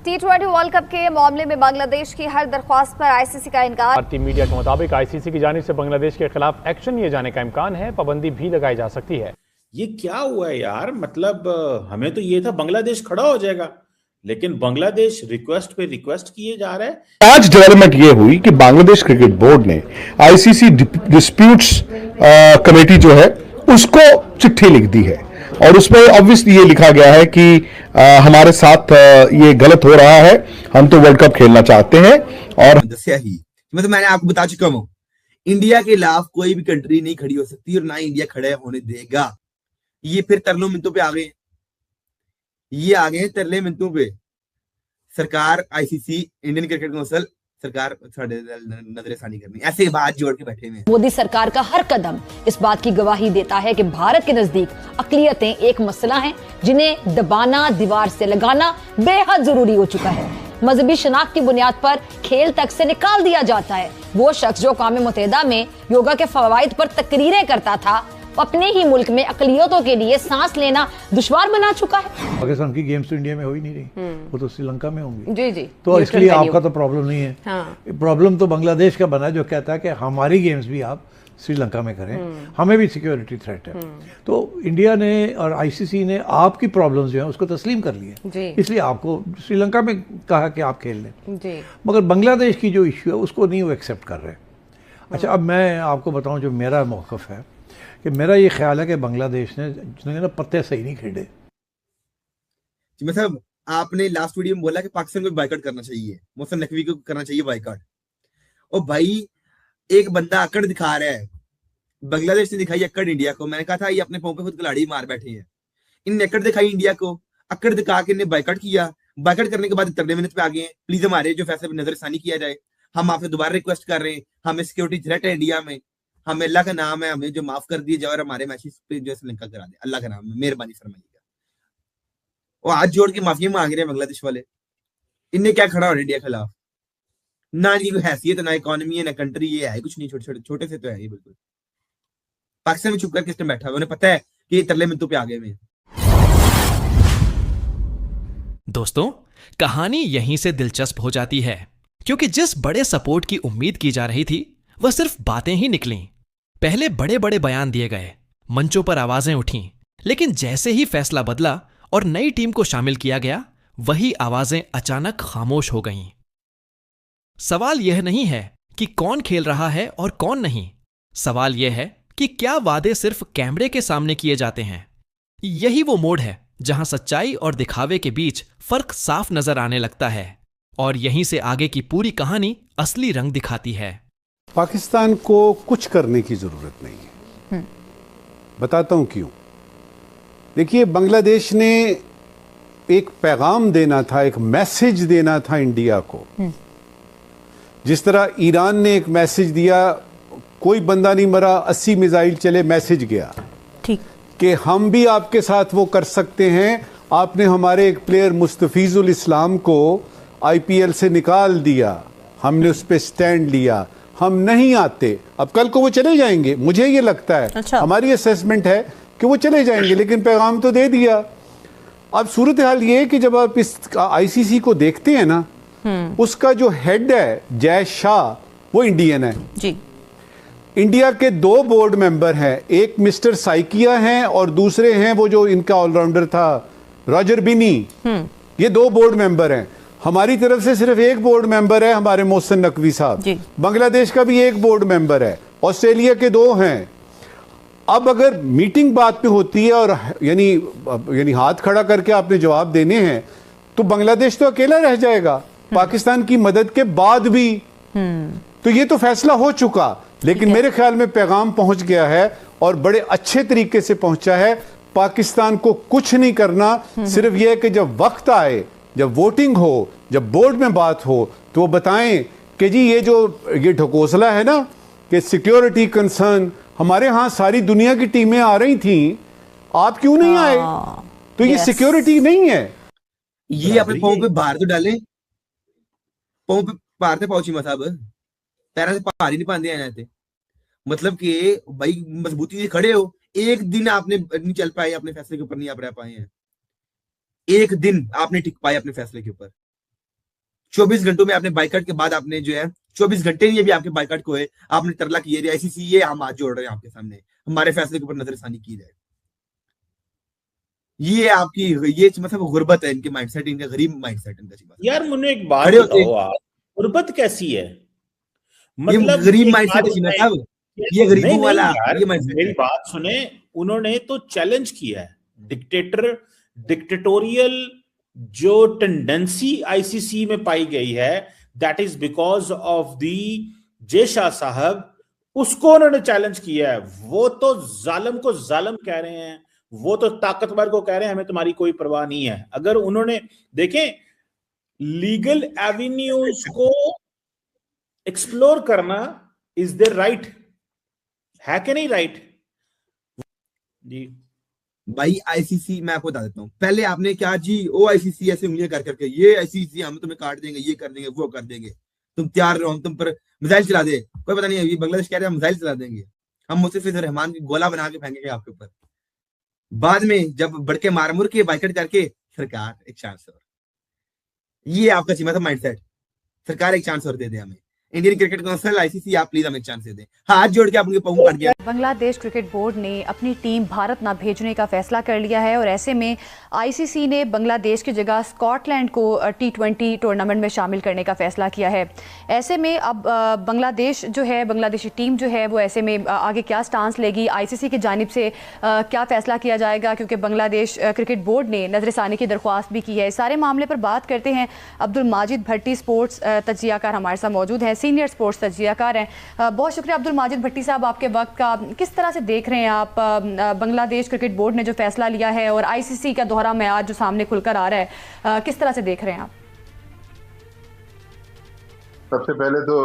T20 world cup के मामले में बांग्लादेश की हर दरख्वास्त पर आईसीसी का इनकार। भारतीय मीडिया के मुताबिक आईसीसी की जानिब से बांग्लादेश के खिलाफ एक्शन लिए जाने का इम्कान है, पाबंदी भी लगाई जा सकती है। ये क्या हुआ है यार, मतलब हमें तो ये था बांग्लादेश खड़ा हो जाएगा, लेकिन बांग्लादेश रिक्वेस्ट पे रिक्वेस्ट किए जा रहा है। आज डेवलपमेंट ये हुई कि बांग्लादेश क्रिकेट बोर्ड ने आईसीसी डिस्प्यूट्स कमेटी जो है उसको चिट्ठी लिख दी है और उसमें ऑब्वियसली ये लिखा गया है कि हमारे साथ ये गलत हो रहा है, हम तो वर्ल्ड कप खेलना चाहते हैं। और दसिया ही मतलब मैंने आपको बता चुका हूं, इंडिया के खिलाफ कोई भी कंट्री नहीं खड़ी हो सकती और ना इंडिया खड़े होने देगा। ये फिर तरलो मिनटों पे आ गए, ये आ गए तरले मिनटों पे। सरकार आईसीसी इंडियन क्रिकेट काउंसिल सरकार नजरसानी करनी, ऐसे बात जोड़ के बैठे हुए। मोदी सरकार का हर कदम इस बात की गवाही देता है कि भारत के नजदीक अकलियतें एक मसला हैं जिन्हें दबाना, दीवार से लगाना बेहद जरूरी हो चुका है। मजहबी शनाख्त की बुनियाद पर खेल तक से निकाल दिया जाता है। वो शख्स जो अक़वाम मुत्तहिदा में योगा के फवाइद पर तकरीरें करता था, अपने ही मुल्क में अकलियतों के लिए सांस लेना दुश्वार बना चुका है। पाकिस्तान की गेम्स तो इंडिया में हो ही नहीं रही, वो तो श्रीलंका में होंगी। जी जी, तो इसलिए आपका तो प्रॉब्लम नहीं है। हाँ। प्रॉब्लम तो बांग्लादेश का बना है जो कहता है कि हमारी गेम्स भी आप श्रीलंका में करें, हमें भी सिक्योरिटी थ्रेट है। तो इंडिया ने और आईसीसी ने आपकी प्रॉब्लम्स जो है उसको तस्लीम कर लिया, इसलिए आपको श्रीलंका में कहा कि आप खेल लें। मगर बांग्लादेश की जो इश्यू है उसको नहीं वो एक्सेप्ट कर रहे। अच्छा, अब मैं आपको बताऊं जो मेरा मौक़िफ़ है कि मेरा ये ख्याल है कि बांग्लादेश ने ना पत्ते सही नहीं खेले। मतलब आपने लास्ट वीडियो में बोला कि पाकिस्तान को बाइकआउट करना चाहिए, मोहसिन नकवी को करना चाहिए बाइकआउट। और भाई एक बंदा अकड़ दिखा रहा है, बांग्लादेश ने दिखाई अकड़ इंडिया को। मैंने कहा था ये अपने पांव पे खुद कुल्हाड़ी मार बैठे हैं। इनने अकड़ दिखाई इंडिया को, अकड़ दिखा के इन्हें बाइकआउट किया। बाइकआउट करने के बाद तगड़े मिनट पे आ गए हैं, प्लीज हमारे जो फैसले पर नजरसानी किया जाए। हम आपसे दोबारा रिक्वेस्ट कर रहे हैं, हमें सिक्योरिटी थ्रेट है इंडिया में, हमें अल्लाह का नाम है, हमें जो माफ कर दिए जाए और हमारे मैचेस पे जो श्रीलंका करा दे, अल्लाह का नाम है, मेहरबानी फरमाइएगा। और हाथ जोड़ के माफी मांग रहे हैं बांग्लादेश वाले। इनने क्या खड़ा हो इंडिया के खिलाफ? ना इनकी कोई हैसियत, ना इकोनॉमी है, ना कंट्री, ये है कुछ नहीं, छोटे से तो है ये बिल्कुल। पाकिस्तान में छुप कर किस टाइम बैठा हुआ, उन्हें पता है कि ये तरले मिनटों पे आ गए हैं। दोस्तों, कहानी यहीं से दिलचस्प हो जाती है क्योंकि जिस बड़े सपोर्ट की उम्मीद की जा रही थी वह सिर्फ बातें ही निकलीं। पहले बड़े बड़े बयान दिए गए, मंचों पर आवाजें उठीं, लेकिन जैसे ही फैसला बदला और नई टीम को शामिल किया गया, वही आवाजें अचानक खामोश हो गईं। सवाल यह नहीं है कि कौन खेल रहा है और कौन नहीं, सवाल यह है कि क्या वादे सिर्फ कैमरे के सामने किए जाते हैं। यही वो मोड़ है जहां सच्चाई और दिखावे के बीच फर्क साफ नजर आने लगता है और यहीं से आगे की पूरी कहानी असली रंग दिखाती है। पाकिस्तान को कुछ करने की जरूरत नहीं है। बताता हूं क्यों। देखिए, बांग्लादेश ने एक पैगाम देना था, एक मैसेज देना था इंडिया को। जिस तरह ईरान ने एक मैसेज दिया, कोई बंदा नहीं मरा, 80 मिसाइल चले, मैसेज गया ठीक कि हम भी आपके साथ वो कर सकते हैं। आपने हमारे एक प्लेयर मुस्तफीजुल इस्लाम को आईपीएल से निकाल दिया, हमने उस पर स्टैंड लिया, हम नहीं आते। अब कल को वो चले जाएंगे, मुझे ये लगता है। अच्छा। हमारी असेसमेंट है कि वो चले जाएंगे, लेकिन पैगाम तो दे दिया। अब सूरत हाल ये है कि जब आप इस आईसीसी को देखते हैं ना, उसका जो हेड है जय शाह, वो इंडियन है जी। इंडिया के 2 बोर्ड मेंबर हैं, एक मिस्टर साइकिया हैं और दूसरे हैं वो जो इनका ऑलराउंडर था रॉजर बिनी। ये 2 बोर्ड मेंबर हैं। हमारी तरफ से सिर्फ 1 बोर्ड मेंबर है, हमारे मोहसिन नकवी साहब। बांग्लादेश का भी 1 बोर्ड मेंबर है, ऑस्ट्रेलिया के 2 हैं। अब अगर मीटिंग बात पे होती है और यानी हाथ खड़ा करके आपने जवाब देने हैं, तो बांग्लादेश तो अकेला रह जाएगा पाकिस्तान की मदद के बाद भी। तो ये तो फैसला हो चुका, लेकिन मेरे ख्याल में पैगाम पहुंच गया है और बड़े अच्छे तरीके से पहुंचा है। पाकिस्तान को कुछ नहीं करना, सिर्फ यह है कि जब वक्त आए, जब वोटिंग हो, जब बोर्ड में बात हो, तो वो बताएं कि जी ये ढकोसला है ना कि सिक्योरिटी कंसर्न, हमारे यहां सारी दुनिया की टीमें आ रही थी, आप क्यों नहीं आए? तो ये सिक्योरिटी नहीं है। ये अपने पांव पे बाहर तो डालें, पांव पे बाहर से पहुंची साहब, पैरों से बाहर ही नहीं पाते हैं। मतलब कि भाई मजबूती से खड़े हो। एक दिन आपने नहीं चल पाए, अपने फैसले के ऊपर नहीं आप रह पाए हैं। एक दिन आपने टिक पाए अपने फैसले के ऊपर। 24 घंटों में आपने बाइकआउट के बाद आपने जो है 24 घंटे नहीं अभी आपके बाइकआउट को है, आपने तरला किया है आईसीसी, ये हम हाथ जोड़ रहे हैं आपके सामने, हमारे फैसले के ऊपर नजरसानी की जाए। ये आपकी ये मतलब गुर्बत है इनके माइंडसेट, इनका गरीब माइंडसेट इनका। यार मुझे एक बात खड़े होते बताओ आप, गुर्बत कैसी है? ये मतलब गरीब एक माइंडसेट बात है है- साहब, ये गरीबों नहीं वाला यार, ये माइंडसेट मेरी है। बात सुने, उन्होंने तो चैलेंज किया है डिक्टेटोरियल जो टेंडेंसी आईसीसी में पाई गई है, that is because of the J Shah साहब, उसको उन्होंने चैलेंज किया है। वो तो जालिम को जालिम कह रहे हैं, वो तो ताकतवर को कह रहे हैं हमें तुम्हारी कोई परवाह नहीं है। अगर उन्होंने देखें लीगल एवेन्यूज को एक्सप्लोर करना इज देयर राइट, है कि नहीं राइट जी? भाई आईसीसी मैं आपको बता देता हूँ, पहले आपने क्या जी ओ आईसीसी ऐसे उंगलियां कर करके, ये आईसीसी हम तुम्हें काट देंगे, ये कर देंगे, वो कर देंगे, तुम तैयार रहो, हम तुम पर मिसाइल चला दे। कोई पता नहीं अभी बांग्लादेश कह रहे हैं मिसाइल चला देंगे, हम मुस्तफिजुर रहमान की गोला बना के फेंकेंगे आपके ऊपर। बाद में जब बढ़ के मार मुर के बाइकआउट करके सरकार एक चांस और, ये आपका सीमा था माइंडसेट, सरकार एक चांस और दे दे हमें, इंडियन क्रिकेट काउंसिल आईसीसी आप प्लीज हमें एक चांस दे दें, हाथ जोड़ के आप उनके पाँव पड़ गया। बांग्लादेश क्रिकेट बोर्ड ने अपनी टीम भारत ना भेजने का फैसला कर लिया है और ऐसे में आईसीसी ने बांग्लादेश की जगह स्कॉटलैंड को T20 टूर्नामेंट में शामिल करने का फैसला किया है। ऐसे में अब बांग्लादेश जो है, बांग्लादेशी टीम जो है वो ऐसे में आगे क्या स्टांस लेगी, आईसीसी की जानिब से क्या फैसला किया जाएगा, क्योंकि बांग्लादेश क्रिकेट बोर्ड ने नजरसानी की दरख्वास्त भी की है। इस सारे मामले पर बात करते हैं। अब्दुल माजिद भट्टी स्पोर्ट्स तजियाकार हमारे साथ मौजूद हैं, सीनियर स्पोर्ट्स तजियाकार हैं। बहुत शुक्रिया अब्दुल माजिद भट्टी साहब आपके वक्त का। किस तरह से देख रहे हैं आप बांग्लादेश क्रिकेट बोर्ड ने जो फैसला लिया है और आईसीसी का दोहरा म्यार जो सामने खुलकर आ रहा है, किस तरह से देख रहे हैं आप? सबसे पहले तो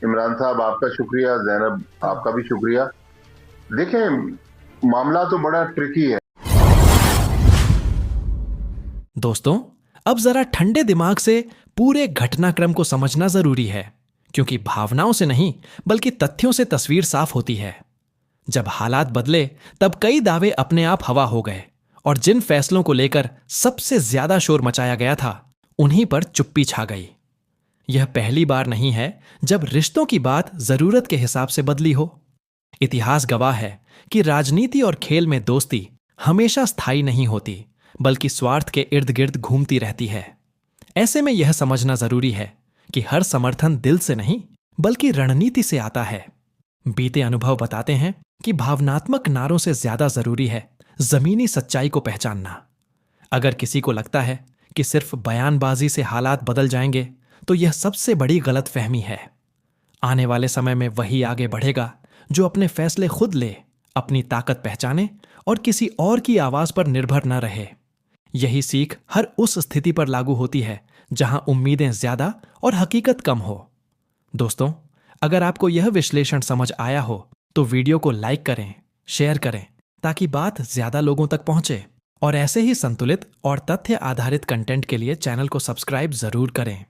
इमरान साहब आपका शुक्रिया, जैनब आपका भी शुक्रिया। देखें मामला तो बड़ा ट्रिकी है दोस्तों। अब जरा ठंडे दिमाग से पूरे घटनाक्रम को समझना जरूरी है, क्योंकि भावनाओं से नहीं बल्कि तथ्यों से तस्वीर साफ होती है। जब हालात बदले तब कई दावे अपने आप हवा हो गए और जिन फैसलों को लेकर सबसे ज्यादा शोर मचाया गया था उन्हीं पर चुप्पी छा गई। यह पहली बार नहीं है जब रिश्तों की बात जरूरत के हिसाब से बदली हो। इतिहास गवाह है कि राजनीति और खेल में दोस्ती हमेशा स्थायी नहीं होती, बल्कि स्वार्थ के इर्द गिर्द घूमती रहती है। ऐसे में यह समझना जरूरी है कि हर समर्थन दिल से नहीं बल्कि रणनीति से आता है। बीते अनुभव बताते हैं कि भावनात्मक नारों से ज्यादा जरूरी है जमीनी सच्चाई को पहचानना। अगर किसी को लगता है कि सिर्फ बयानबाजी से हालात बदल जाएंगे तो यह सबसे बड़ी गलतफहमी है। आने वाले समय में वही आगे बढ़ेगा जो अपने फैसले खुद ले, अपनी ताकत पहचाने और किसी और की आवाज पर निर्भर न रहे। यही सीख हर उस स्थिति पर लागू होती है जहां उम्मीदें ज्यादा और हकीकत कम हो। दोस्तों, अगर आपको यह विश्लेषण समझ आया हो तो वीडियो को लाइक करें, शेयर करें ताकि बात ज्यादा लोगों तक पहुंचे, और ऐसे ही संतुलित और तथ्य आधारित कंटेंट के लिए चैनल को सब्सक्राइब जरूर करें।